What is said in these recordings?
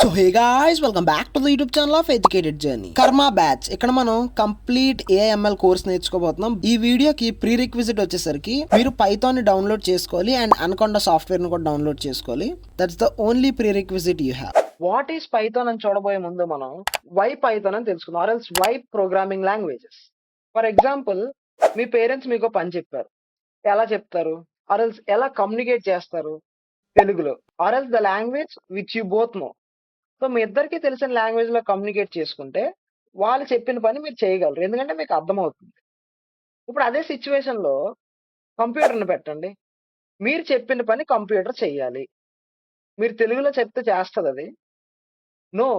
So hey guys, welcome back to the YouTube channel of educated journey. కర్మ batch. ఇక్కడ మనం complete AIML course నేర్చుకోబోతున్నాం. ఈ వీడియోకి pre requisite వచ్చేసరికి మీరు పైథాన్ ని డౌన్లోడ్ చేసుకోవాలి అండ్ అనకొండ సాఫ్ట్వేర్ ని కూడా డౌన్లోడ్ చేసుకోవాలి. That's the only prerequisite you have. What is Python అని చూడబోయే ముందు మనం వై పైథాన్ అని తెలుసుకుందాం. Or else why programming languages. For example, మీ పేరెంట్స్ మీకు పని చెప్పారు. ఎలా చెప్తారు? ఆర్ ఎల్స్ ఎలా కమ్యూనికేట్ చేస్తారు తెలుగులో? Or else the language which you both know. So మీ ఇద్దరికి తెలిసిన లాంగ్వేజ్ లో కమ్యూనికేట్ చేసుకుంటే వాళ్ళు చెప్పిన పని మీరు చేయగలరు, ఎందుకంటే మీకు అర్థమవుతుంది. ఇప్పుడు అదే సిచ్యువేషన్ లో కంప్యూటర్ని పెట్టండి. మీరు చెప్పిన పని కంప్యూటర్ చెయ్యాలి. మీరు తెలుగులో చెప్తే చేస్తుంది అది? నో.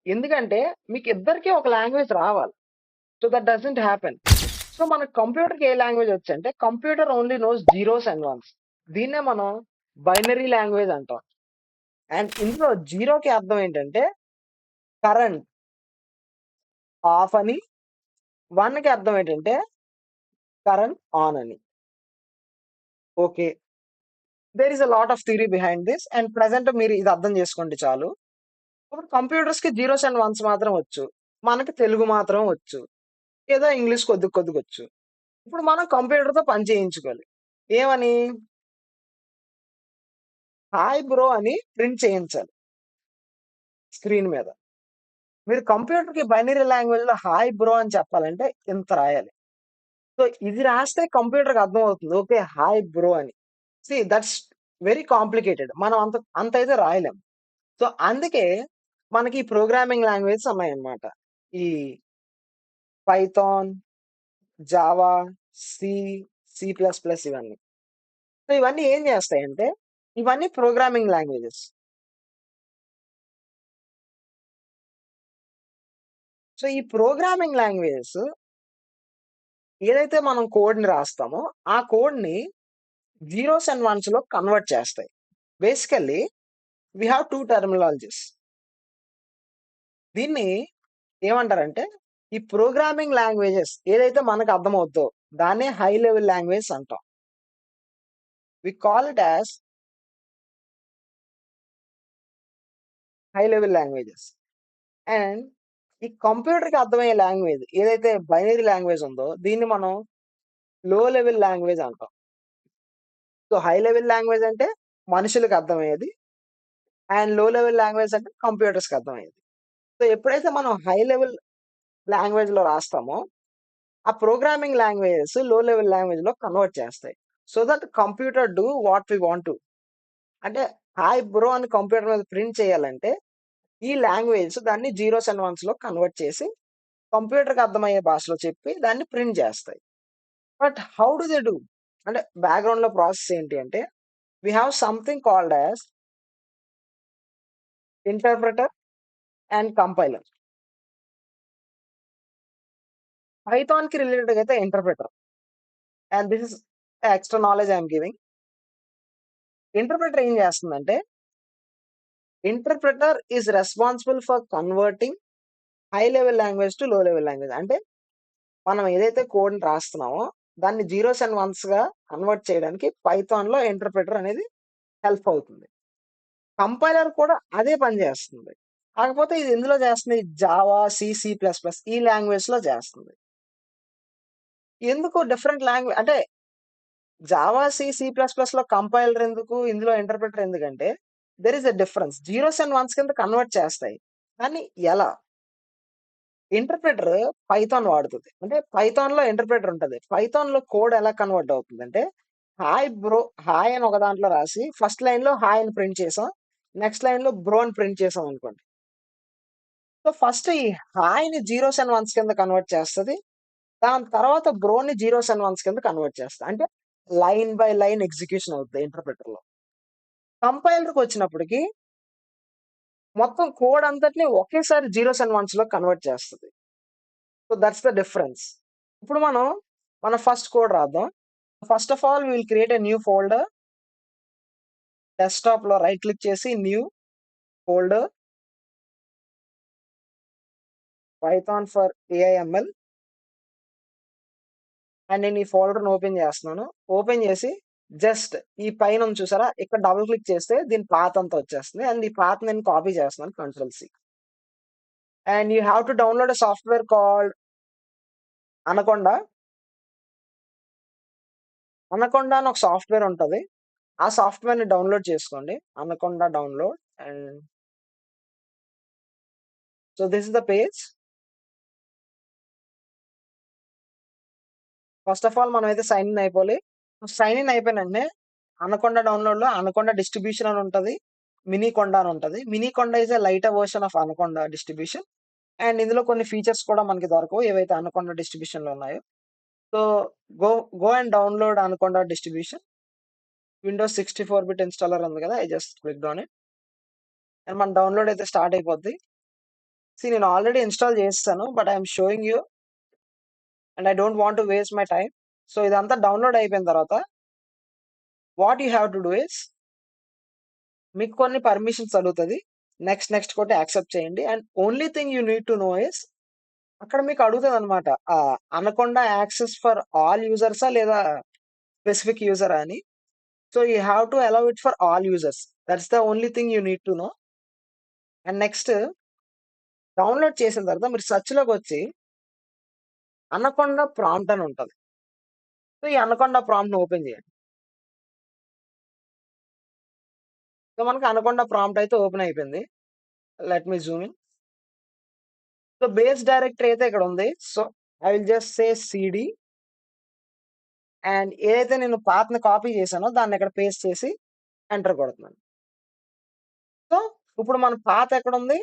ఎందుకంటే మీకు ఇద్దరికి ఒక లాంగ్వేజ్ రావాలి. So that doesn't happen. So మన కంప్యూటర్కి ఏ లాంగ్వేజ్ వచ్చంటే computer only knows zeros and ones. దీన్నే మనం బైనరీ లాంగ్వేజ్ అంటాం. అండ్ ఇందులో జీరోకి అర్థం ఏంటంటే కరెంట్ ఆఫ్ అని, వన్ కి అర్థం ఏంటంటే కరెంట్ ఆన్ అని. Okay, there is a lot of theory behind this and present మీరు ఇది అర్థం చేసుకోండి చాలు. ఇప్పుడు కంప్యూటర్స్ కి జీరోస్ అండ్ వన్స్ మాత్రం వచ్చు, మనకి తెలుగు మాత్రం వచ్చు, ఏదో ఇంగ్లీష్ కొద్ది కొద్దిగా వచ్చు. ఇప్పుడు మనం కంప్యూటర్ తో పని చేయించుకోవాలి. ఏమని? హాయ్ బ్రో అని ప్రింట్ చేయించాలి స్క్రీన్ మీద. మీరు కంప్యూటర్ కి బైనరీ లాంగ్వేజ్ లో హాయ్ బ్రో అని చెప్పాలంటే ఇంత రాయాలి. సో ఇది రాస్తే కంప్యూటర్ కి అర్థం అవుతుంది, ఓకే హాయ్ బ్రో అని. సి దట్స్ వెరీ కాంప్లికేటెడ్, మనం అంత అంత అయితే రాయలేం. సో అందుకే మనకి ప్రోగ్రామింగ్ లాంగ్వేజెస్ ఉన్నాయన్నమాట. ఈ Python, Java, C, C plus plus ఇవన్నీ. సో ఇవన్నీ ఏం చేస్తాయంటే ఇవన్నీ ప్రోగ్రామింగ్ లాంగ్వేజెస్. సో ఈ ప్రోగ్రామింగ్ లాంగ్వేజెస్ ఏదైతే మనం కోడ్ ని రాస్తామో ఆ కోడ్ ని జీరోస్ అండ్ వన్స్ లో కన్వర్ట్ చేస్తాయి. Basically we have two terminologies. దీన్ని ఏమంటారంటే ఈ ప్రోగ్రామింగ్ లాంగ్వేజెస్ ఏదైతే మనకు అర్థమవుతుందో దాన్నే హై లెవెల్ లాంగ్వేజ్ అంటాం. We call it as high level languages. And ఈ కంప్యూటర్ కి అర్థమయ్యే లాంగ్వేజ్ ఏదైతే బైనరీ లాంగ్వేజ్ ఉందో దీన్ని మనం లో లెవెల్ లాంగ్వేజ్ అంటాం. సో హై లెవెల్ లాంగ్వేజ్ అంటే మనుషులకు అర్థమయ్యేది, అండ్ లో లెవెల్ లాంగ్వేజ్ అంటే కంప్యూటర్స్ కి అర్థమయ్యేది. సో ఎప్పుడైతే మనం హై లెవెల్ లాంగ్వేజ్ లో రాస్తామో ఆ ప్రోగ్రామింగ్ లాంగ్వేజెస్ లో లెవెల్ లాంగ్వేజ్ లో కన్వర్ట్ చేస్తాయి. So that computer do what we want to. అంటే హాయ్ బ్రో అని కంప్యూటర్ మీద ప్రింట్ చేయాలంటే ఈ లాంగ్వేజ్ దాన్ని జీరోస్ అండ్ వన్స్ లో కన్వర్ట్ చేసి కంప్యూటర్ కి అర్థమయ్యే భాషలో చెప్పి దాన్ని ప్రింట్ చేస్తాయి. But how do they do అంటే బ్యాక్గ్రౌండ్ లో ప్రాసెస్ ఏంటి అంటే we have something called as interpreter and compiler. Python కి రిలేటెడ్ అయితే interpreter, and this is extra knowledge I'm giving. Interpreter ఏం చేస్తుందంటే interpreter is responsible for converting high level language to low level language. అంటే మనం ఏదైతే code రాస్తున్నామో దాన్ని zeros and ones గా కన్వర్ట్ చేయడానికి పైథాన్ లో ఇంటర్ప్రిటర్ అనేది హెల్ప్ అవుతుంది. కంపైలర్ కూడా అదే పని చేస్తుంది, కాకపోతే ఇది ఎందులో చేస్తుంది? Java, C, C plus plus ఈ లాంగ్వేజ్ లో చేస్తుంది. ఎందుకు డిఫరెంట్ లాంగ్వేజ్ అంటే Java, C, C plus plus లో కంపైలర్ ఎందుకు, ఇందులో ఇంటర్ప్రిటర్ ఎందుకంటే there is a difference. Zeros and ones కింద కన్వర్ట్ చేస్తాయి, కానీ ఎలా? ఇంటర్ప్రిటర్ పైథాన్ వాడుతుంది, అంటే పైథాన్ లో ఇంటర్ప్రిటర్ ఉంటుంది. పైథాన్ లో కోడ్ ఎలా కన్వర్ట్ అవుతుంది అంటే హాయ్ బ్రో, హాయ్ అని ఒక దాంట్లో రాసి ఫస్ట్ లైన్ లో హాయ్ అని ప్రింట్ చేసాం, నెక్స్ట్ లైన్ లో బ్రో అని ప్రింట్ చేసాం అనుకోండి. సో ఫస్ట్ ఈ హాయ్ ని జీరోస్ అండ్ వన్స్ కింద కన్వర్ట్ చేస్తుంది, దాని తర్వాత బ్రో ని జీరోస్ అండ్ వన్స్ కింద కన్వర్ట్ చేస్తుంది. అంటే లైన్ బై లైన్ ఎగ్జిక్యూషన్ అవుతుంది ఇంటర్ప్రిటర్ లో. కంపైలర్ కి వచ్చినప్పటికి మొత్తం కోడ్ అంతటిని ఒకేసారి జీరోస్ అండ్ వన్స్ లో కన్వర్ట్ చేస్తుంది. So that's the difference. ఇప్పుడు మనం మన ఫస్ట్ కోడ్ రాద్దాం. First of all will create a new folder. Desktop లో రైట్ క్లిక్ చేసి new folder Python for AIML. And నేను ఈ ఫోల్డర్ ఓపెన్ చేస్తున్నాను. ఓపెన్ చేసి జస్ట్ ఈ పైన ఉంది చూసారా? ఇక్కడ డబుల్ క్లిక్ చేస్తే దీని పాత్ అంతా వచ్చేస్తుంది. అండ్ ఈ పాత్ నేను కాపీ చేస్తున్నాను control C. And you have to download a software called Anaconda. Anaconda అని ఒక సాఫ్ట్‌వేర్ ఉంటది. ఆ సాఫ్ట్‌వేర్‌ని డౌన్‌లోడ్ చేసుకోండి. Anaconda download and so this is the page. First of all మనమైతే సైన్ ఇన్ అయిపోవాలి. సైన్ ఇన్ అయిపోయిన వెంటనే అనకొండ డౌన్‌లోడ్‌లో అనకొండ డిస్ట్రిబ్యూషన్ అని ఉంటది. మినీ కొండ అని ఉంటది. మినీ కొండ is a lighter version of anaconda distribution. And ఇందులో కొన్ని ఫీచర్స్ కూడా మనకి దొరకవు ఏవైతే అనకొండ డిస్ట్రిబ్యూషన్‌లో ఉన్నాయో. So go go and download anaconda distribution. Windows 64 bit installer ఉంది కదా! I just clicked on it. And మన డౌన్‌లోడ్ అయితే స్టార్ట్ అయిపోద్ది. నేను ఆల్రెడీ ఇన్‌స్టాల్ చేసేసాను. But I am showing you and I don't want to waste my time. So ఇదంతా download అయిపోయిన తర్వాత what you have to do is మీకు కొన్ని పర్మిషన్స్ అడుగుతది. నెక్స్ట్ కొట్టి యాక్సెప్ట్ చేయండి. And only thing you need to know is అక్కడ మీకు అడుగుతదనమాట. Anaconda access for all యూజర్సా లేదా స్పెసిఫిక్ యూజరా అని. So you have to allow it for all users. That's the only thing you need to know. And next download చేసిన తర్వాత మీరు సెర్చ్‌లోకొచ్చి anaconda prompt అని ఉంటది. So ఈ అనకొండ ప్రాంప్ట్‌ని ఓపెన్ చేయండి. సో మనకి అనకొండ ప్రాంప్ట్ అయితే ఓపెన్ అయిపోయింది. Let me Zoom in. So base directory అయితే ఇక్కడ ఉంది. So I will just say CD and ఏదైతే నేను పాత్‌ని కాపీ చేశానో దాన్ని ఇక్కడ పేస్ట్ చేసి ఎంటర్ కొడుతున్నాను. సో ఇప్పుడు మన పాత్ ఎక్కడుంది?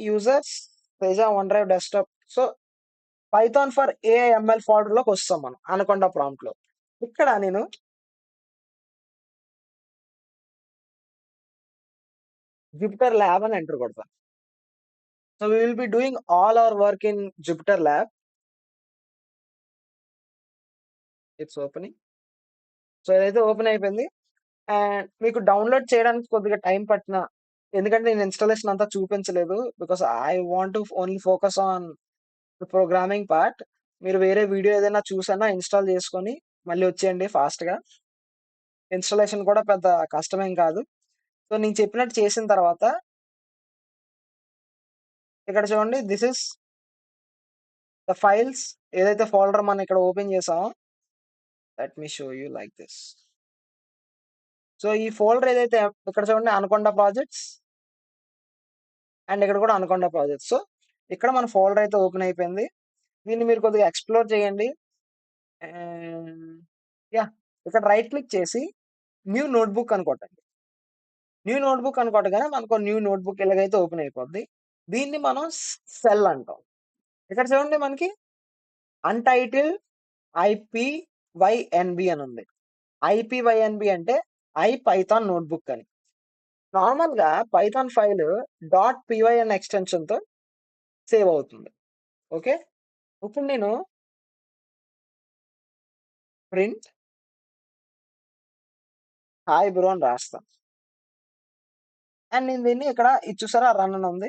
Users Teja OneDrive desktop. So Python for AIML ఫోల్డర్‌లోకి వస్తాం మనం అనకొండ ప్రాంప్ట్‌లో. ఇక్కడ నేను జుపిటర్ ల్యాబ్ అని ఎంటర్ కొడతాను. So we will be doing all our work in Jupyter lab. It's opening. So ఇదైతే ఓపెన్ అయిపోయింది. అండ్ మీకు డౌన్‌లోడ్ చేయడానికి కొద్దిగా టైం పట్టినా ఎందుకంటే నేను ఇన్‌స్టాలేషన్ అంతా చూపించలేదు. Because I want to only focus on the programming part. మీరు వేరే వీడియో ఏదైనా చూసన్నా ఇన్‌స్టాల్ చేసుకొని మళ్ళీ వచ్చేయండి ఫాస్ట్‌గా. ఇన్‌స్టాలేషన్ కూడా పెద్ద కష్టమేం కాదు. సో నేను చెప్పినట్టు చేసిన తర్వాత ఇక్కడ చూడండి దిస్ ఇస్ ద ఫైల్స్ ఏదైతే ఫోల్డర్ మనం ఇక్కడ ఓపెన్ చేసామో let me show you like this. So ఈ ఫోల్డర్ ఏదైతే ఇక్కడ చూడండి అనకొండ ప్రాజెక్ట్స్ అండ్ ఇక్కడ కూడా అనకొండ ప్రాజెక్ట్స్. సో ఇక్కడ మన ఫోల్డర్ అయితే ఓపెన్ అయిపోయింది. దీన్ని మీరు కొద్దిగా ఎక్స్‌ప్లోర్ చేయండి. And yeah! ఇక్కడ రైట్ క్లిక్ చేసి న్యూ నోట్‌బుక్ అని కొట్టండి. న్యూ నోట్‌బుక్ అని కొట్టగానే మనకు న్యూ నోట్‌బుక్ ఇలాగైతే ఓపెన్ అయిపోద్ది. దీన్ని మనం సెల్ అంటాం. ఇక్కడ చూడండి మనకి అన్‌టైటిల్డ్ ఐపీవైఎన్‌బి అని ఉంది. ఐపీవైఎన్‌బి అంటే ఐపైథాన్ నోట్‌బుక్ అని. నార్మల్‌గా పైథాన్ ఫైల్ డాట్ పీవై అనే ఎక్స్‌టెన్షన్‌తో సేవ్ అవుతుంది. ఓకే. ఇప్పుడు నేను ప్రింట్ హాయ్ బ్రో అని రాస్తాను. అండ్ నేను దీన్ని ఇక్కడ ఇది చూసారా రన్ అని ఉంది.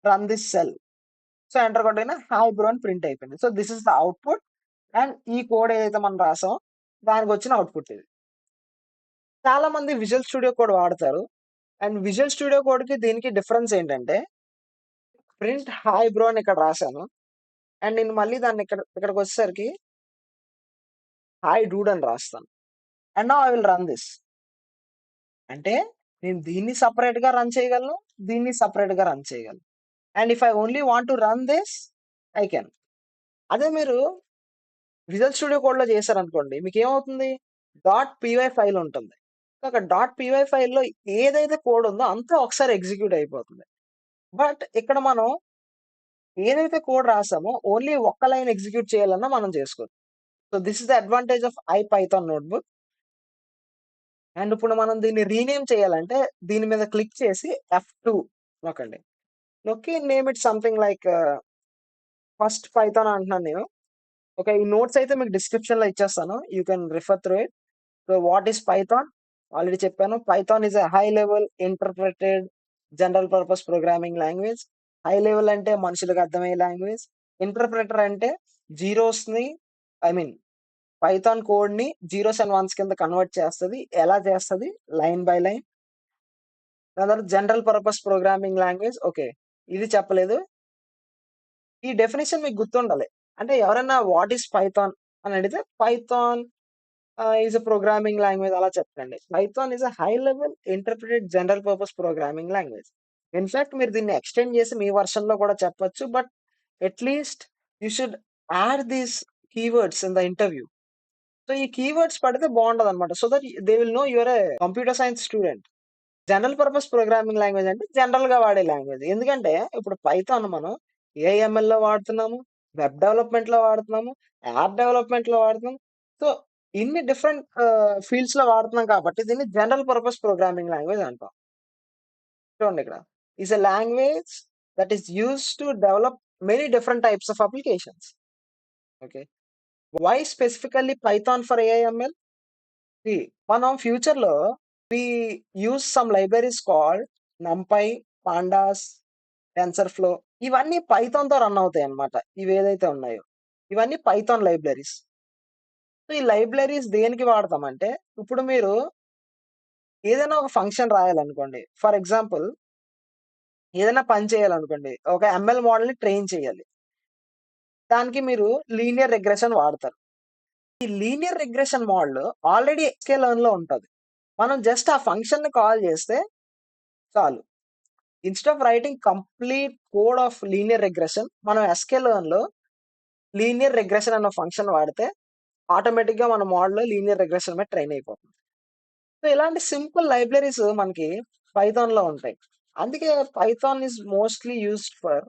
Run this cell. So enter కొట్టగానే హాయ్ బ్రో అని ప్రింట్ అయిపోయింది. So this is the output. And ఈ కోడ్ ఏదైతే మనం రాసామో దానికొచ్చిన అవుట్‌పుట్ ఇది. చాలా మంది విజువల్ స్టూడియో కోడ్ వాడతారు. అండ్ విజువల్ స్టూడియో కోడ్‌కి దీనికి డిఫరెన్స్ ఏంటంటే ప్రింట్ హాయ్ బ్రో అని ఇక్కడ రాసాను. అండ్ నేను మళ్ళీ దాన్ని ఇక్కడికొచ్చేసరికి హాయ్ డూడ్ అని రాస్తాను. And now I will run this. అంటే నేను దీన్ని సెపరేట్‌గా రన్ చేయగలను. దీన్ని సెపరేట్‌గా రన్ చేయగలను. And if I only want to run this I can. అదే మీరు విజువల్ స్టూడియో కోడ్‌లో చేశారనుకోండి మీకేమవుతుంది? డాట్ పీవై ఫైల్ ఉంటుంది. సో అక్కడ డాట్ పీవై ఫైల్‌లో ఏదైతే కోడ్ ఉందో అంతా ఒకసారి ఎగ్జిక్యూట్ అయిపోతుంది. బట్ ఇక్కడ మనం ఏదైతే కోడ్ రాసామో ఓన్లీ ఒక్క లైన్ ఎగ్జిక్యూట్ చేయాలన్నా మనం చేసుకోవచ్చు. So this is the advantage of IPython notebook. And ఇప్పుడు మనం దీన్ని రీనేమ్ చేయాలంటే దీని మీద క్లిక్ చేసి F2 నొక్కండి. నొక్కి name it something like first Python అంటున్నాను నేను. ఓకే. ఈ నోట్స్ అయితే మీకు డిస్క్రిప్షన్‌లో ఇచ్చేస్తాను. You can refer through it. So what is Python? Already చెప్పాను. Python is a high level interpreted general purpose programming language. High level అంటే మనుషులకు అర్థమయ్యే లాంగ్వేజ్. ఇంటర్ప్రెటర్ అంటే జీరోస్‌ని ఐ మీన్ పైథాన్ కోడ్‌ని జీరోస్ అండ్ వన్స్ కింద కన్వర్ట్ చేస్తది. ఎలా చేస్తది? Line by line. దాని తర్వాత general purpose programming language. Okay. ఇది చెప్పలేదు. ఈ డెఫినిషన్ మీకు గుర్తుండాలి. అంటే ఎవరైనా వాట్ ఈస్ పైథాన్ అని అడిగితే Python is a programming language అలా చెప్పకండి. Python is a high level interpreted general purpose programming language. In fact మీరు దీన్ని ఎక్స్‌టెండ్ చేసి మీ వెర్షన్‌లో కూడా చెప్పొచ్చు. But at least you should add these keywords in the interview. So, ఈ కీవర్డ్స్ పడితే బావుంటదనమాట. So that they will know you are a computer science student. General purpose programming language అంటే జనరల్‌గా వాడే లాంగ్వేజ్. ఎందుకంటే ఇప్పుడు పైథాన్ మనం ఏఐఎంఎల్‌లో వాడుతున్నాము, వెబ్ డెవలప్‌మెంట్‌లో వాడుతున్నాము, యాప్ డెవలప్‌మెంట్‌లో వాడుతున్నాం. సో, ఇన్ని డిఫరెంట్ ఫీల్డ్స్‌లో వాడుతున్నాం కాబట్టి దీన్ని జనరల్ పర్పస్ ప్రోగ్రామింగ్ లాంగ్వేజ్ అంటాం. చూడండిక్కడ. Is a language that is used to develop many different types of applications. Okay. Why specifically Python for AIML? See మనం ఫ్యూచర్‌లో we use some libraries called NumPy, Pandas, TensorFlow ఇవన్నీ పైథాన్‌తో run అవుతాయన్నమాట. ఇవేదైతే ఉన్నాయో. ఇవన్నీ పైథాన్ లైబ్రరీస్. సో, ఈ libraries దేనికి వాడతామంటే, ఇప్పుడు మీరు ఏదైనా ఒక ఫంక్షన్ రాయాలనుకోండి. ఫర్ ఎగ్జాంపుల్ ఏదైనా పని చేయాలనుకోండి. ఒక ఎంఎల్ మోడల్‌ని ట్రైన్ చేయాలి. దానికి మీరు లీనియర్ రిగ్రెషన్ వాడతారు. ఈ లీనియర్ రిగ్రెషన్ మోడల్ ఆల్రెడీ ఎస్‌క్యూఎల్‌లో ఉంటది. మనం జస్ట్ ఆ ఫంక్షన్‌ని కాల్ చేస్తే చాలు. Instead of writing complete code of linear regression మనం ఎస్‌క్యూఎల్‌లో లీనియర్ రిగ్రెషన్ అన్న ఫంక్షన్ వాడితే ఆటోమేటిక్‌గా మన మోడల్ లీనియర్ రిగ్రెషన్ మీద ట్రైన్ అయిపోతుంది. సో, ఇలాంటి సింపుల్ లైబ్రరీస్ మనకి పైథాన్‌లో ఉంటాయి. అందుకే Python is mostly used for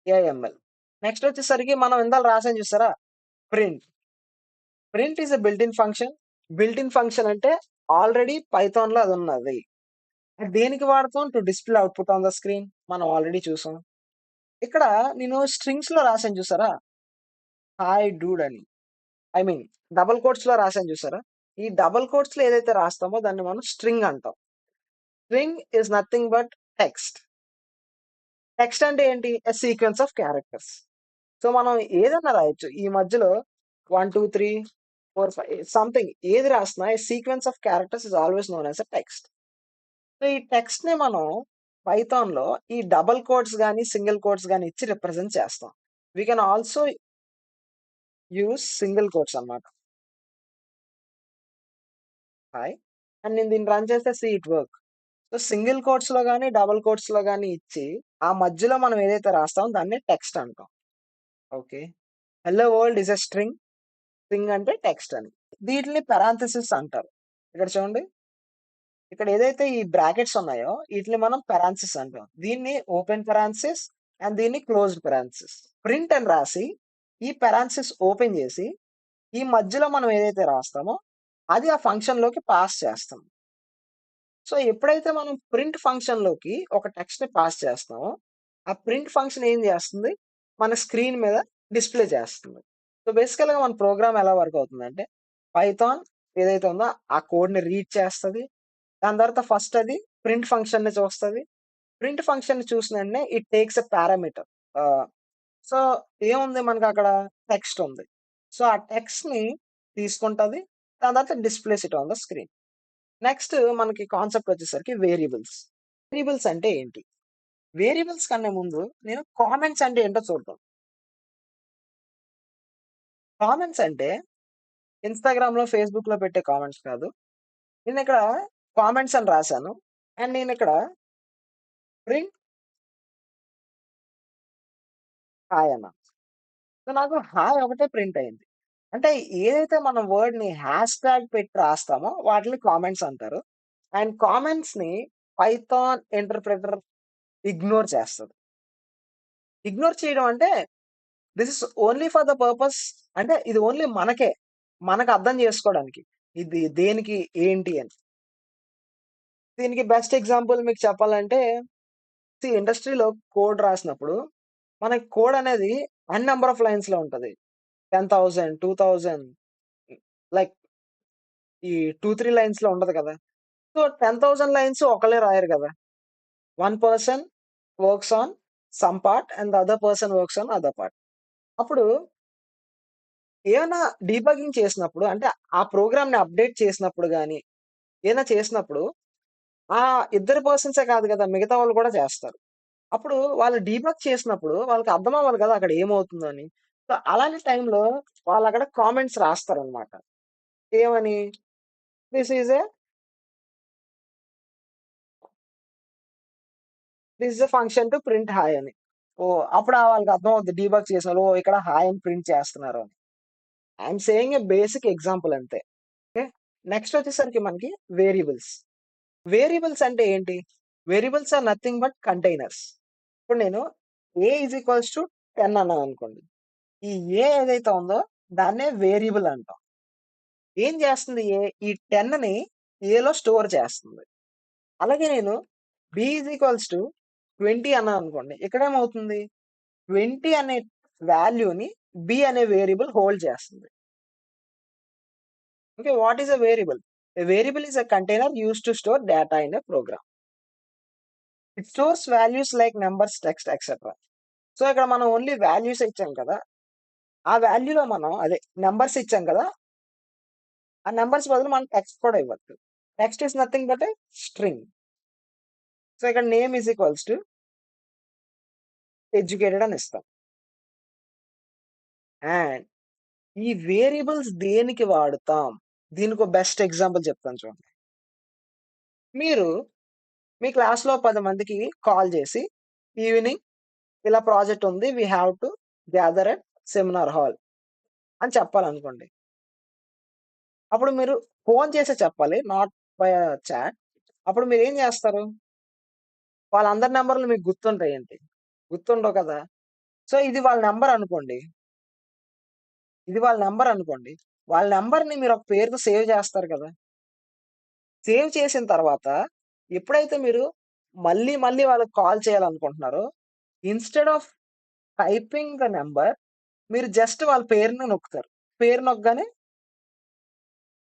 AIML. Next వచ్చేసరికి మనం ఇందాల రాసాం చూసారా? Print. Print is a built in function. Built in function అంటే ఆల్రెడీ పైథాన్‌లో అదున్నది. అది దేనికి వాడతాం? To display output on the screen. మనం ఆల్రెడీ చూసాం. ఇక్కడ నేను స్ట్రింగ్స్‌లో రాసాను చూసారా? హాయ్ డూడ్ అని. ఐ మీన్ డబుల్ కోట్స్‌లో రాసాను చూసారా? ఈ డబుల్ కోట్స్‌లో ఏదైతే రాస్తామో దాన్ని మనం స్ట్రింగ్ అంటాం. String is nothing but text. Text అంటే ఏంటి? ఎ సీక్వెన్స్ ఆఫ్ క్యారెక్టర్స్. సో, మనం ఏదన్నా రాయొచ్చు. ఈ మధ్యలో 1, 2, 3, 4, 5 సంథింగ్ ఏది రాసినా a sequence of characters is always known as a text. So, ఈ టెక్స్ట్‌ని మనం పైథాన్‌లో ఈ డబుల్ కోట్స్ గాని, సింగిల్ కోట్స్ గాని ఇచ్చి రిప్రజెంట్ చేస్తాం. We can also use single quotes అన్నమాట. హాయ్ అండ్ నేను దీన్ని రన్ చేస్తే see it work. So, single కోట్స్‌లో గాని, డబుల్ కోట్స్‌లో గాని ఇచ్చి ఆ మధ్యలో మనం ఏదైతే రాస్తామో దాన్ని టెక్స్ట్ అంటాం. Okay. Hello world is a string. String అంటే టెక్స్ట్ అని. వీటిని పారాంథసిస్ అంటారు. ఇక్కడ చూడండి. ఇక్కడ ఏదైతే ఈ బ్రాకెట్స్ ఉన్నాయో వీటిని మనం పారాంథసిస్ అంటాం. దీన్ని ఓపెన్ పారాంథసిస్ అండ్ దీన్ని క్లోజ్డ్ పారాంథసిస్. ప్రింట్ అని రాసి ఈ పారాంథసిస్ ఓపెన్ చేసి ఈ మధ్యలో మనం ఏదైతే రాస్తామో అది ఆ ఫంక్షన్‌లోకి పాస్ చేస్తాం. సో, ఎప్పుడైతే మనం ప్రింట్ ఫంక్షన్‌లోకి ఒక టెక్స్ట్‌ని పాస్ చేస్తామో ఆ ప్రింట్ ఫంక్షన్ ఏం చేస్తుంది? మన స్క్రీన్ మీద డిస్‌ప్లే చేస్తుంది. సో, బేసికల్‌గా మన ప్రోగ్రామ్ ఎలా వర్క్ అవుతుందంటే పైథాన్ ఏదైతే ఉందో ఆ కోడ్‌ని రీడ్ చేస్తది. దాని తర్వాత ఫస్ట్ అది ప్రింట్ ఫంక్షన్‌ని చూస్తది. ప్రింట్ ఫంక్షన్‌ని చూసిన వెంటనే ఇట్ టేక్స్ ఎ పారామీటర్. ఆహ్, సో, ఏముంది మనకక్కడ టెక్స్ట్ ఉంది. సో, ఆ టెక్స్ట్‌ని తీసుకుంటది. దాని తర్వాత displays it on the screen. Next మనకి కాన్సెప్ట్ వచ్చేసరికి వేరియబుల్స్. వేరియబుల్స్ అంటే ఏంటి? వేరియబుల్స్ కన్నా ముందు నేను కామెంట్స్ అంటే ఏంటో చూద్దాం. కామెంట్స్ అంటే ఇన్‌స్టాగ్రామ్‌లో, ఫేస్‌బుక్‌లో పెట్టే కామెంట్స్ కాదు. నేనిక్కడ కామెంట్స్ అని రాసాను. అండ్ నేనిక్కడ ప్రింట్ హాయ్ అన్నా. సో, నాకు హాయ్ ఒకటే ప్రింట్ అయింది. అంటే ఏదైతే మనం వర్డ్‌ని హ్యాష్ ట్యాగ్ పెట్టి రాస్తామో వాటిని కామెంట్స్ అంటారు. అండ్ కామెంట్స్‌ని పైథాన్ ఇంటర్ప్రిటర్ ఇగ్నోర్ చేస్తది. ఇగ్నోర్ చేయడం అంటే this is only for the purpose అంటే ఇది ఓన్లీ మనకే. మనకు అర్థం చేసుకోవడానికి. ఇది దేనికి ఏంటి అని. దీనికి బెస్ట్ ఎగ్జాంపుల్ మీకు చెప్పాలంటే ఇండస్ట్రీలో కోడ్ రాసినప్పుడు మనకి కోడ్ అనేది నంబర్ ఆఫ్ లైన్స్‌లో ఉంటది. 10,000, 2,000 లైక్ ఈ 2, 3 లైన్స్‌లో ఉండదు కదా! సో, 10,000 లైన్స్ ఒకళ్ళే రాయరు కదా! One person works on some part and the other person works on other part. అప్పుడు ఏమన్నా డీబగ్గింగ్ చేసినప్పుడు అంటే ఆ ప్రోగ్రామ్‌ని అప్‌డేట్ చేసినప్పుడు గాని, ఏదైనా చేసినప్పుడు ఆ ఇద్దరు పర్సన్సే కాదు గదా! మిగతా వాళ్ళు కూడా చేస్తారు. అప్పుడు వాళ్ళు డీబగ్ చేసినప్పుడు వాళ్ళకి అర్థమవ్వాలి కదా! అక్కడ ఏమవుతుందని. సో, అలాంటి టైంలో వాళ్ళక్కడ కామెంట్స్ రాస్తారనమాట. ఏమని? This is a this is a function to print hi అని. ఓహ్! అప్పుడు వాళ్ళకి అర్థమవుద్ది డీబగ్ చేసినోళ్ళు ఓహ్! ఇక్కడ హాయ్ అని ప్రింట్ చేస్తున్నారు అని. I'm saying a basic example అంతే. ఓకే. నెక్స్ట్ వచ్చేసరికి మనకి వేరియబుల్స్. వేరియబుల్స్ అంటే ఏంటి? Variables are nothing but containers. ఇప్పుడు నేను ఏ ఈజ్ ఈక్వల్స్ టు 10 అన్నాననుకోండి. ఈ ఏ ఏదైతే ఉందో దాన్నే వేరియబుల్ అంటాం. ఏం చేస్తుంది ఏ? ఈ 10ని ఏలో స్టోర్ చేస్తుంది. అలాగే నేను బి ఈజ్ ఈక్వల్స్ టు 20 అన్నాననుకోండి. ఇక్కడేమవుతుంది? 20 అనే వాల్యూని బి అనే వేరియబుల్ హోల్డ్ చేస్తుంది. Okay. What is a variable? A variable is a container used to store data in a program. It stores values like numbers, text etcetera. So, ఇక్కడ మనం only వాల్యూసే ఇచ్చాం కదా! ఆ వాల్యూలో మనం అదే నంబర్స్ ఇచ్చాం కదా! ఆ నంబర్స్ బదులు మనం టెక్స్ట్ కూడా ఇవ్వచ్చు. Text is nothing but a string. So, ఇక్కడ name is equals to educated అని ఇస్తాం. అండ్ ఈ వేరియబుల్స్ దేనికి వాడుతాం? దీనికో బెస్ట్ ఎగ్జాంపుల్ చెప్తాను చూడండి. మీరు మీ క్లాస్‌లో 10 మందికి కాల్ చేసి, ఈవినింగ్ ఇలా ప్రాజెక్ట్ ఉంది. We have to gather at seminar hall అని చెప్పాలనుకోండి. అప్పుడు మీరు ఫోన్ చేసే చెప్పాలి. Not via chat. అప్పుడు మీరేం చేస్తారు? వాళ్ళందరి నంబర్‌లు మీకు గుర్తుంటాయేంటి? గుర్తుండవు కదా! సో, ఇది వాళ్ళ నంబర్ అనుకోండి. ఇది వాళ్ళ నంబర్ అనుకోండి. వాళ్ళ నంబర్‌ని మీరు ఒక పేరుతో సేవ్ చేస్తారు కదా! సేవ్ చేసిన తర్వాత ఎప్పుడైతే మీరు మళ్ళీ, మళ్ళీ వాళ్ళకి కాల్ చేయాలనుకుంటున్నారో, instead of typing the number మీరు జస్ట్ వాళ్ళ పేరుని నొక్కుతారు. పేరు నొక్కగానే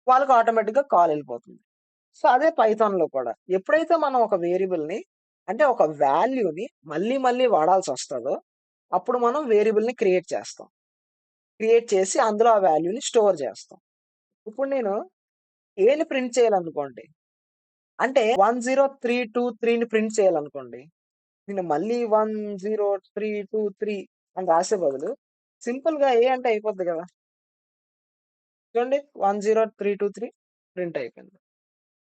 వాళ్ళకి ఆటోమేటిక్‌గా కాల్ ఎళ్ళిపోతుంది. సో, అదే పైథాన్‌లో కూడా. ఎప్పుడైతే మనం ఒక వేరియబుల్‌ని అంటే ఒక వాల్యూని మళ్ళీ, మళ్ళీ వాడాల్సొస్తదో, అప్పుడు మనం వేరియబుల్‌ని క్రియేట్ చేస్తాం. క్రియేట్ చేసి అందులో ఆ వాల్యూని స్టోర్ చేస్తాం. ఇప్పుడు నేను ఏని ప్రింట్ చేయాలనుకోండి. అంటే 10323ని ప్రింట్ చేయాలనుకోండి. నేను మళ్ళీ 10323 అని రాసే బదులు సింపుల్‌గా ఏ అంటే అయిపోద్ది గదా! చూడండి 10323 ప్రింట్ అయిపోయింది.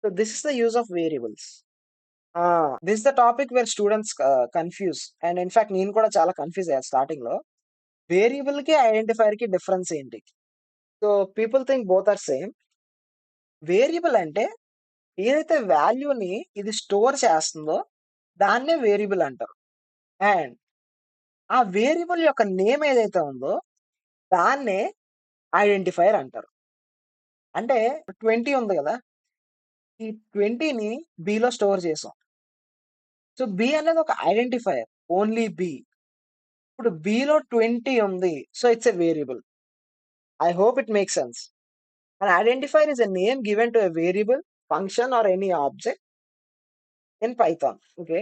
So, this is the use of variables. ఆ! This the topic where students confuse and in fact నేను కూడా చాలా కన్‌ఫ్యూజ్ అయ్యా స్టార్టింగ్‌లో. వేరియబుల్‌కి, ఐడెంటిఫైయర్‌కి డిఫరెన్స్ ఏంటి? So, people think both are same. Variable అంటే ఏదైతే వాల్యూని ఇది స్టోర్ చేస్తుందో దాన్నే వేరియబుల్ అంటారు. అండ్ ఆ వేరియబుల్ యొక్క నేమ్ ఏదైతే ఉందో దాన్నే ఐడెంటిఫైయర్ అంటారు. అంటే 20 ఉంది గదా! ఈ 20ని బిలో స్టోర్ చేసాం. సో, బి అనేది ఒక ఐడెంటిఫైయర్. Only b. ఇప్పుడు బిలో 20 ఉంది. So, it's a variable. I hope it makes sense. An identifier is a name given to a variable, function or any object in Python. Okay.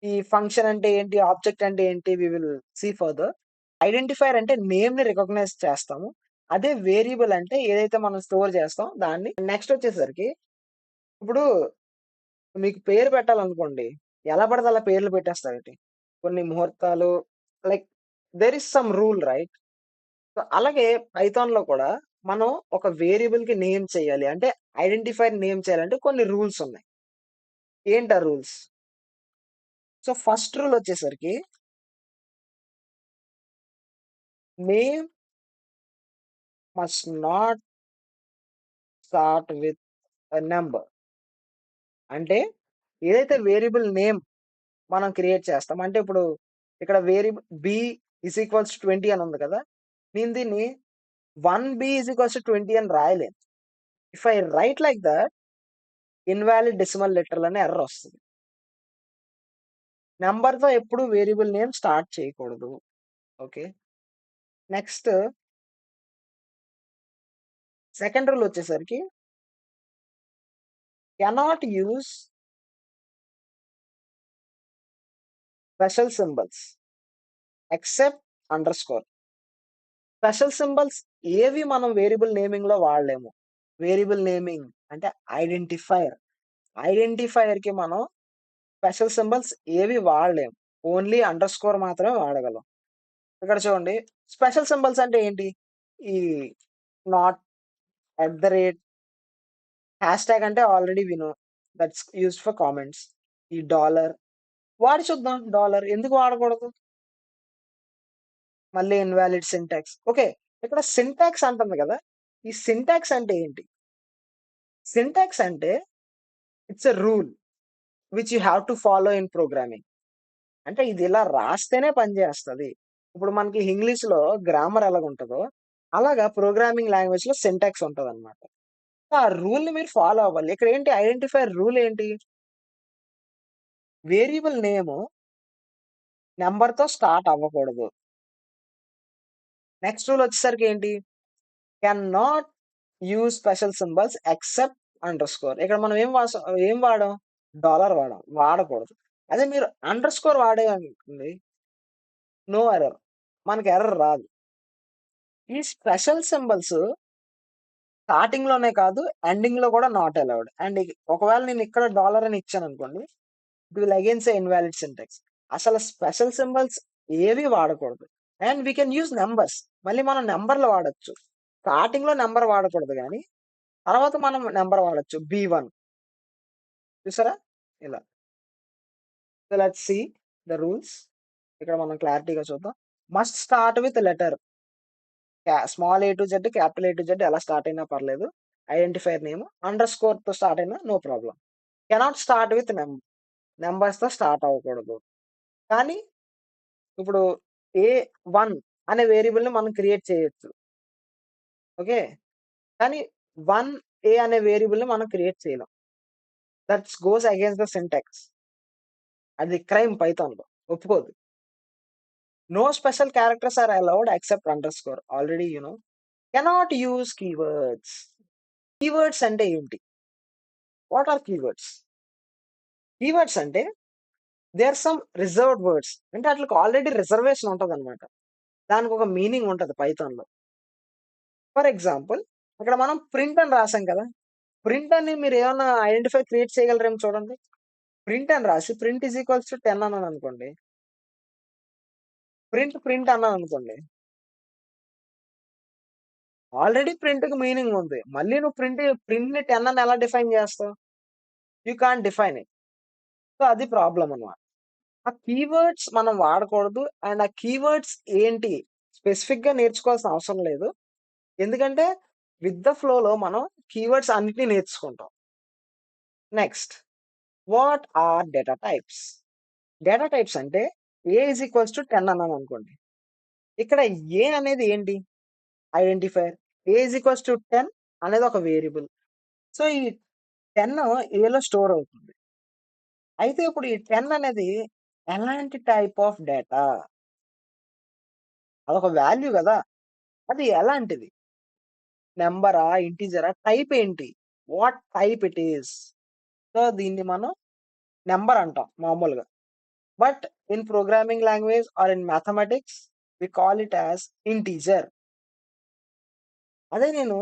ఈ function అంటే ఏంటి? Object అంటే ఏంటి? We will see further. Identifier అంటే నేమ్‌ని recognise చేస్తాము. అదే variable అంటే ఏదైతే మనం స్టోర్ చేస్తాం దాన్ని. నెక్స్ట్ వచ్చేసరికి ఇప్పుడు మీకు పేరు పెట్టాలనుకోండి. ఎలా పడితే అలా పేర్లు పెట్టేస్తారేంటి? కొన్ని ముహూర్తాలు like there is some rule right? So, అలాగే పైథాన్‌లో కూడా మనం ఒక వేరియబుల్‌కి నేమ్ చేయాలి. అంటే ఐడెంటిఫైయర్ నేమ్ చేయాలంటే కొన్ని రూల్స్ ఉన్నాయి. ఏంటా రూల్స్? సో, ఫస్ట్ రూల్ వచ్చేసరికి name must not start with a number. అంటే ఏదైతే వేరియబుల్ నేమ్ మనం క్రియేట్ చేస్తాం. అంటే ఇప్పుడు ఇక్కడ variable b is equals to 20 అని ఉంది కదా! నేను దీన్ని 1 ఈజ్ ఈక్వల్స్ టు 20 అని రాయలేను. If I write like that invalid decimal లెటర్‌లు అనే ఎర్రర్ వస్తది. నంబర్‌తో ఎప్పుడు వేరియబుల్ నేమ్ స్టార్ట్ చేయకూడదు. ఓకే. నెక్స్ట్ సెకండ్ రూల్ వచ్చేసరికి cannot use special symbols except underscore. Special symbols ఏవి మనం వేరియబుల్ నేమింగ్ లో వాడలేము. వేరియబుల్ నేమింగ్ అంటే ఐడెంటిఫైయర్. ఐడెంటిఫైయర్ కి మనం స్పెషల్ సింబల్స్ ఏవి వాడలేము. ఓన్లీ అండర్ స్కోర్ మాత్రమే వాడగలం. ఇక్కడ చూడండి, స్పెషల్ సింబల్స్ అంటే ఏంటి? ఈ not, at the rate, hash tag అంటే ఆల్రెడీ విను, దట్స్ యూస్డ్ ఫర్ కామెంట్స్. ఈ డాలర్ వాడి చూద్దాం. డాలర్ ఎందుకు వాడకూడదు? మళ్ళీ ఇన్వాలిడ్ సింటాక్స్. ఓకే. ఇక్కడ సింటాక్స్ అంటుంది కదా! ఈ సింటాక్స్ అంటే ఏంటి? సింటాక్స్ అంటే it's a rule which you have to follow in programming. అంటే ఇది ఇలా రాస్తేనే పనిచేస్తది. ఇప్పుడు మనకి ఇంగ్లీష్‌లో గ్రామర్ ఎలాగుంటదో, అలాగా ప్రోగ్రామింగ్ లాంగ్వేజ్‌లో సింటాక్స్ ఉంటదనమాట. ఆ రూల్‌ని మీరు ఫాలో అవ్వాలి. ఇక్కడ ఏంటి ఐడెంటిఫైయర్ రూల్ ఏంటి? వేరియబుల్ నేము నంబర్‌తో స్టార్ట్ అవ్వకూడదు. నెక్స్ట్ రూల్ వచ్చేసరికి ఏంటి? Can not use special symbols except under score. ఇక్కడ మనం ఏం వాడాం? డాలర్ వాడాం. వాడకూడదు. అదే మీరు అండర్ స్కోర్ వాడామనుకోండి, నో ఎర్రర్. మనకి ఎర్రర్ రాదు. ఈ స్పెషల్ సింబల్స్ స్టార్టింగ్‌లోనే కాదు, ఎండింగ్‌లో కూడా నాట్ అలౌడ్. అండ్ ఒకవేళ నేను ఇక్కడ డాలర్ అని ఇచ్చాననుకోండి, it will again say invalid syntax. అసలు స్పెషల్ సింబల్స్ ఏవి వాడకూడదు. And we can use numbers. మళ్ళీ మనం నంబర్‌లు వాడొచ్చు. స్టార్టింగ్‌లో నంబర్ వాడకూడదు గానీ, తర్వాత మనం నంబర్ వాడొచ్చు. B1 చూసారా? ఇలా. So let's see the rules. ఇక్కడ మనం క్లారిటీగా చూద్దాం. Must start with letter. Small A to Z, capital A to Z ఎలా స్టార్ట్ అయినా పర్లేదు. ఐడెంటిఫైయర్ నేమ్ అండర్ స్కోర్‌తో స్టార్ట్ అయినా no problem. Cannot start with నంబర్స్‌తో స్టార్ట్ అవ్వకూడదు. కానీ ఇప్పుడు A1 అనే వేరియబుల్‌ని మనం క్రియేట్ చేయొచ్చు. ఓకే. కానీ 1A అనే వేరియబుల్‌ని మనం క్రియేట్ చేయలేం. That's goes against the syntax. అది క్రైమ్ పైథాన్‌లో. ఒప్పుకోదు. No special characters are allowed except underscore. Already you know. Cannot use keywords. Keywords అంటే ఏంటి? What are keywords? కీవర్డ్స్ అంటే they are some reserved words. అంటే ఆటిలకి already reservation ఉంటదన్నమాట. దానికొక మీనింగ్ ఉంటది పైథాన్‌లో. ఫర్ ఎగ్జాంపుల్ ఇక్కడ మనం ప్రింట్ అని రాసాం కదా! ప్రింట్ అని మీరేమన్నా క్రియేట్ చేయగలరేమో చూడండి. ప్రింట్ అని రాసి ప్రింట్ ఈజ్ ఈక్వల్స్ టు 10 అన్నాననుకోండి. ప్రింట్ అన్నాననుకోండి. ఆల్రెడీ ప్రింట్‌కి మీనింగ్ ఉంది. మళ్ళీ నువ్వు ప్రింట్‌ని 10 అని ఎలా డిఫైన్ చేస్తావు? You can't define it. So, అది ప్రాబ్లమ్ అన్నమాట. ఆ కీవర్డ్స్ మనం వాడకూడదు. అండ్ ఆ కీవర్డ్స్ ఏంటి? స్పెసిఫిక్‌గా నేర్చుకోవాల్సిన అవసరం లేదు. ఎందుకంటే విత్ ద ఫ్లోలో మనం కీవర్డ్స్ అన్నిటిని నేర్చుకుంటాం. Next, what are data types? Data types అంటే ఏ ఈజ్ ఈక్వల్స్ టు 10 అన్నామనుకోండి. ఇక్కడ ఏ అనేది ఏంటి? Identifier. A is equals to 10 అనేది ఒక వేరియబుల్. సో, ఈ 10 ఏలో స్టోర్ అవుతుంది. అయితే ఇప్పుడు ఈ 10 అనేది ఎలాంటి టైప్ ఆఫ్ డేటా? అదొక వాల్యూ గదా! అది ఎలాంటిది? నంబరా? ఇంటిజరా? టైప్ ఏంటి? What type it is? So, దీన్ని మనం నంబర్ అంటాం మామూలుగా. But in programming language or in mathematics we call it as integer. అదే నేను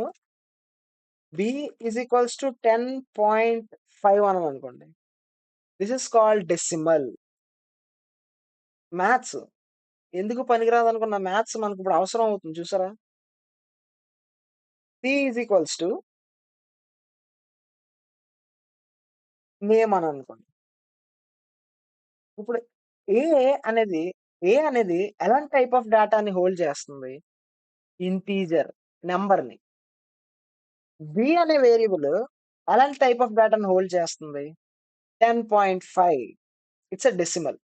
b ఈజ్ ఈక్వల్స్ టు 10.5 అన్నాననుకోండి. This is called decimal. Maths ఎందుకు పనికిరాదనుకున్న మ్యాథ్స్ మనకిప్పుడు అవసరం అవుతుంది చూసారా? c is equals to name అననుకోండి. ఇప్పుడు ఏ అనేది అనేది ఎలాంటి టైప్ ఆఫ్ డేటాని హోల్డ్ చేస్తుంది? ఇంటీజర్ నంబర్‌ని. బి అనే వేరియబుల్ ఎలాంటి టైప్ ఆఫ్ డేటాని హోల్డ్ చేస్తుంది? 10.5 ఇట్స్ ఎ డెసిమల్.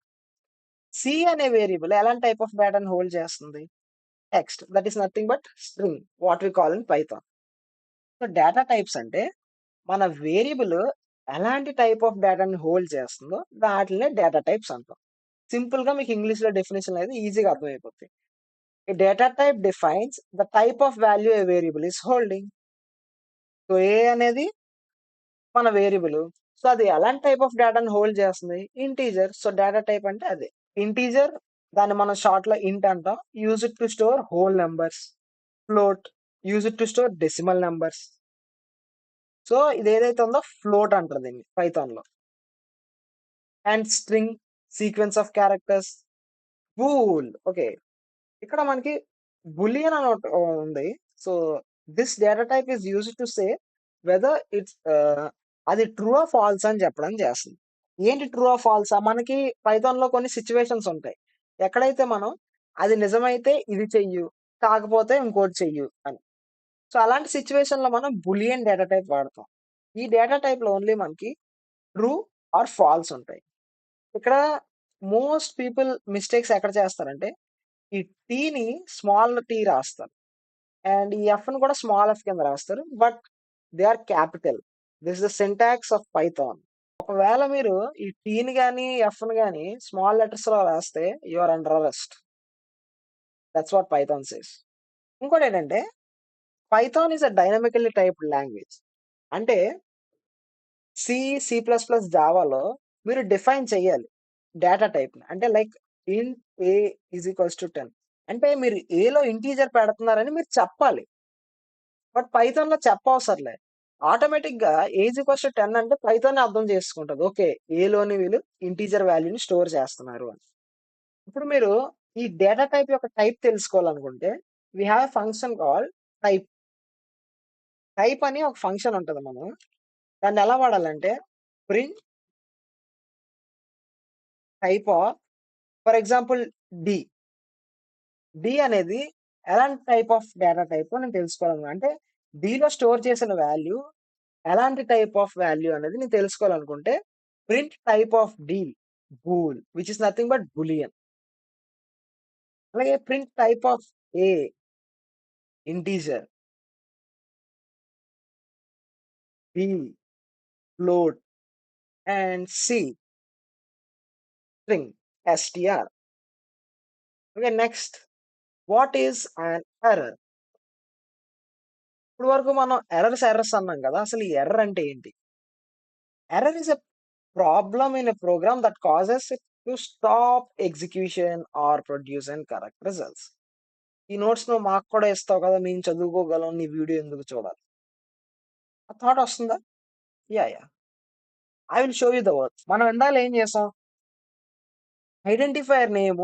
సి అనే వేరియబుల్ ఎలాంటి టైప్ ఆఫ్ డేటాని హోల్డ్ చేస్తుంది? Text. That is nothing but string. What we call in Python. So, data types అంటే మన వేరియబుల్ ఎలాంటి టైప్ ఆఫ్ డేటాని హోల్డ్ చేస్తుందో వాటిల్నే డేటా టైప్స్ అంటాం. సింపుల్‌గా మీకు ఇంగ్లీష్‌లో డెఫినిషన్ అనేది ఈజీగా అర్థమైపోద్ది. A data type defines the type of value a variable is holding. So, A అనేది మన వేరియబుల్. సో, అది ఎలాంటి టైప్ ఆఫ్ డేటాని హోల్డ్ చేస్తుంది? ఇంటిజర్. సో, డేటా టైప్ అంటే అదే. ఇంటిజర్ దాన్ని మనం షార్ట్‌లో ఇంట్ అంటాం. Use it to store whole numbers. Float use it to store decimal numbers. So ఇది ఏదైతే ఉందో ఫ్లోట్ అంటారు దీన్ని పైథాన్ లో. And string sequence of characters. Bool okay, ఇక్కడ మనకి బులియన్ అని ఒకటి ఉంది. So this data type is used to say whether it's అది ట్రూ ఆ ఫాల్స్ అని చెప్పడం చేస్తుంది. ఏంటి ట్రూ ఆ ఫాల్సా? మనకి పైథాన్ లో కొన్ని సిచ్యువేషన్స్ ఉంటాయి ఎక్కడైతే మనం అది నిజమైతే ఇది చెయ్యు, కాకపోతే ఇంకోటి చెయ్యు అని. సో అలాంటి సిచ్యువేషన్ లో మనం బులియన్ డేటా టైప్ వాడతాం. ఈ డేటా టైప్ లో ఓన్లీ మనకి ట్రూ ఆర్ ఫాల్స్ ఉంటాయి. ఇక్కడ మోస్ట్ పీపుల్ మిస్టేక్స్ ఎక్కడ చేస్తారంటే ఈ టీని స్మాల్ టీ రాస్తారు అండ్ ఈ ఎఫ్ ని కూడా స్మాల్ ఎఫ్ కింద రాస్తారు. But they are capital. This the syntax of Python. ఒకవేళ మీరు ఈ టీని గాని ఎఫ్ ని గాని స్మాల్ లెటర్స్ లో రాస్తే you are under arrest. That's what Python says. ఇంకోటి ఏంటంటే Python is a dynamically typed language. అంటే సి, సి ప్లస్ ప్లస్, జావాలో మీరు డిఫైన్ చేయాలి డేటా టైప్ ని. అంటే లైక్ ఇంట్ ఏ ఈజ్ ఈక్వల్స్ టు 10 అంటే మీరు ఏలో ఇంటీజర్ పెడుతున్నారని మీరు చెప్పాలి. బట్ పైథాన్ లో చెప్పవసరం ఆటోమేటిక్ గా ఏజ్ ఈక్వల్స్ టు 10 అంటే పైథాన్ అర్థం చేసుకుంటది. ఓకే, ఏలోని వీళ్ళు ఇంటీజర్ వాల్యూని స్టోర్ చేస్తున్నారు అని. ఇప్పుడు మీరు ఈ డేటా టైప్ యొక్క టైప్ తెలుసుకోవాలనుకుంటే we have function call type. Type అని ఒక ఫంక్షన్ ఉంటది. మనం దాన్ని ఎలా వాడాలంటే print type of, for example d. D అనేది ఎలాంటి టైప్ ఆఫ్ డేటా టైప్ నేను తెలుసుకోవాలను అంటే డిలో స్టోర్ చేసిన వాల్యూ ఎలాంటి టైప్ ఆఫ్ వాల్యూ అనేది నేను తెలుసుకోవాలనుకుంటే print type of d bool which is nothing but boolean. అలాగే print type of a integer, b float and c string str. Okay, next what is an error? ఇప్పుడు వరకు మనం errors అన్నాం కదా, అసలు ఈ ఎర్రర్ అంటే ఏంటి? Error is a problem in a program that causes it to stop execution or produce and correct results. ఈ నోట్స్ నువ్వు మాకు కూడా ఇస్తావు కదా, మేము చదువుకోగలం, నీ వీడియో ఎందుకు చూడాలి? ఆ థాట్ వస్తుందా? Yeah yeah, I will show you the work. మనం ఇందాక ఏం చేసాం? ఐడెంటిఫైయర్ నేమ్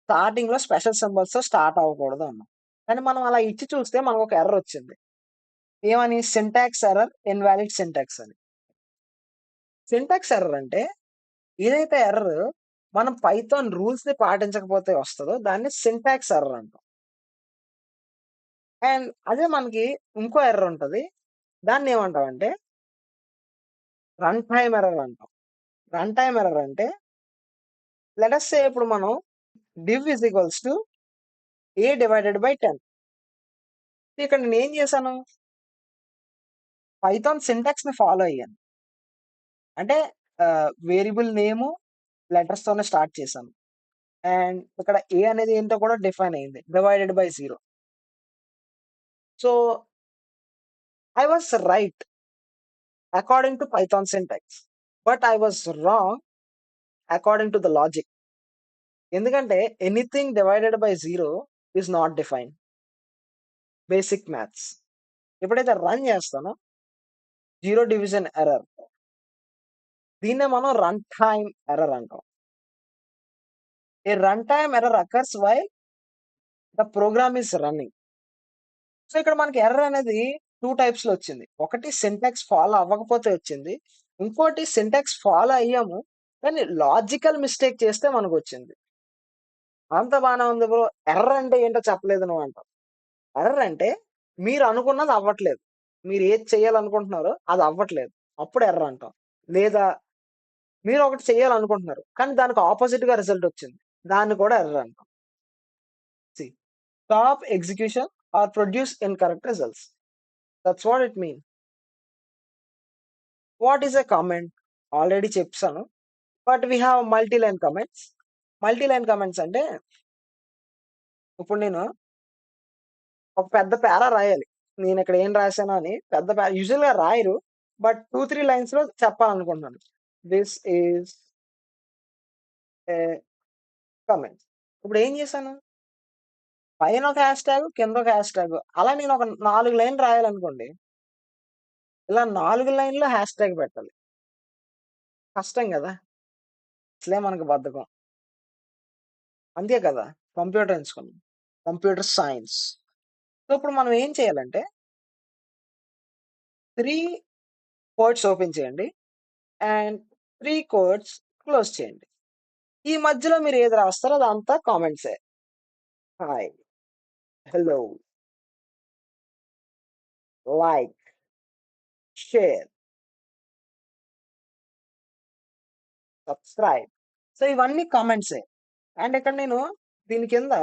స్టార్టింగ్ లో స్పెషల్ సింబల్స్ తో స్టార్ట్ అవ్వకూడదు అన్నాం. కానీ మనం అలా ఇచ్చి చూస్తే మనకు ఒక ఎర్రర్ వచ్చింది. ఏమని? సింటాక్స్ ఎర్రర్, ఇన్వాలిడ్ సింటాక్స్ అని. సింటాక్స్ ఎర్రర్ అంటే ఏదైతే ఎర్రర్ మనం పైథాన్ రూల్స్ ని పాటించకపోతే వస్తుందో దాన్ని సింటాక్స్ ఎర్రర్ అంటాం. అండ్ అదే మనకి ఇంకో ఎర్రర్ ఉంటది. దాన్ని ఏమంటాం అంటే రన్ టైమ్ ఎర్రర్ అంటాం. రన్ టైమ్ ఎర్రర్ అంటే లెట్ us సే ఇప్పుడు మనం div is equals to a divided by 10. ఇక్కడ నేను ఏం చేశాను? పైథాన్ సింటాక్స్ ని ఫాలో అయ్యాను. అంటే వేరియబుల్ నేమ్ లెటర్స్ తోనే స్టార్ట్ చేశాను. అండ్ ఇక్కడ ఏ అనేది ఏంటో కూడా డిఫైన్ అయింది, divided by 0. So I was right according to Python syntax, but I was wrong according to the logic. ఎందుకంటే anything divided by 0 is not defined. Basic maths. ఎప్పుడైతే రన్ చేస్తానో 0 డివిజన్ ఎర్రర్, దీన్నే మనం run time error అంటాం. A run time error occurs why the program is running. So ఇక్కడ మనకి error అనేది 2 types లో వచ్చింది. ఒకటి సింటాక్స్ ఫాలో అవ్వకపోతే వచ్చింది. ఇంకోటి సింటాక్స్ ఫాలో అయ్యాము కానీ లాజికల్ మిస్టేక్ చేస్తే మనకు వచ్చింది. అంత బానే ఉంది బ్రో, ఎర్రర్ అంటే ఏంటో చెప్పలేదు నువ్వు అంటావు. ఎర్రర్ అంటే మీరు అనుకున్నది అవ్వట్లేదు. మీరు ఏది చేయాలనుకుంటున్నారో అది అవ్వట్లేదు. అప్పుడు ఎర్రర్ అంటాం. లేదా మీరు ఒకటి చేయాలనుకుంటున్నారు కానీ దానికి ఆపోజిట్ గా రిజల్ట్ వచ్చింది, దాన్ని కూడా ఎర్రర్ అంటాం. See stop execution or produce incorrect results. That's what it mean. What is a comment? Already చెప్పాను. But we have multi line comments. Multi line comments అంటే ఇప్పుడు నేను ఒక పెద్ద పేరా రాయాలి. నేను ఇక్కడ ఏం రాశాను అని పెద్ద పేరా యూజువల్ గా రాయరు, బట్ 2-3 లైన్స్ లో చెప్పాలనుకుంటున్నాను. This is a comment. ఇప్పుడు ఏం చేశాను? పైన ఒక హ్యాష్ ట్యాగ్, కింద ఒక హ్యాష్ ట్యాగ్. అలా నేను ఒక 4 లైన్‌లు రాయాలనుకోండి. ఇలా 4 లైన్‌లో హ్యాష్ ట్యాగ్ పెట్టాలి. కష్టం గదా! అసలే మనకు బద్ధకం. అంతే కదా! కంప్యూటర్ ఎంచుకున్నాం. Computer science. సో, ఇప్పుడు మనం ఏం చేయాలంటే 3 కోట్స్ ఓపెన్ చేయండి. అండ్ 3 కోట్స్ క్లోజ్ చేయండి. ఈ మధ్యలో మీరు ఏది రాస్తారో అదంతా కామెంట్సే. Hi, hello, like, share, subscribe. So, ఇవన్నీ కామెంట్సే. అండ్ ఇక్కడ నేను దీని కింద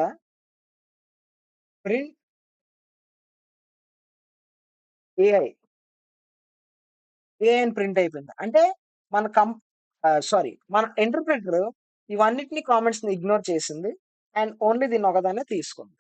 ప్రింట్ ఏఐ, ఏఐ అని ప్రింట్ అయిపోయింది. అంటే మన సారీ, మన ఇంటర్ప్రిటర్ ఇవన్నిటిని కామెంట్స్‌ని ఇగ్నోర్ చేసింది. అండ్ ఓన్లీ దీన్ని ఒకదాన్నే తీసుకుంది.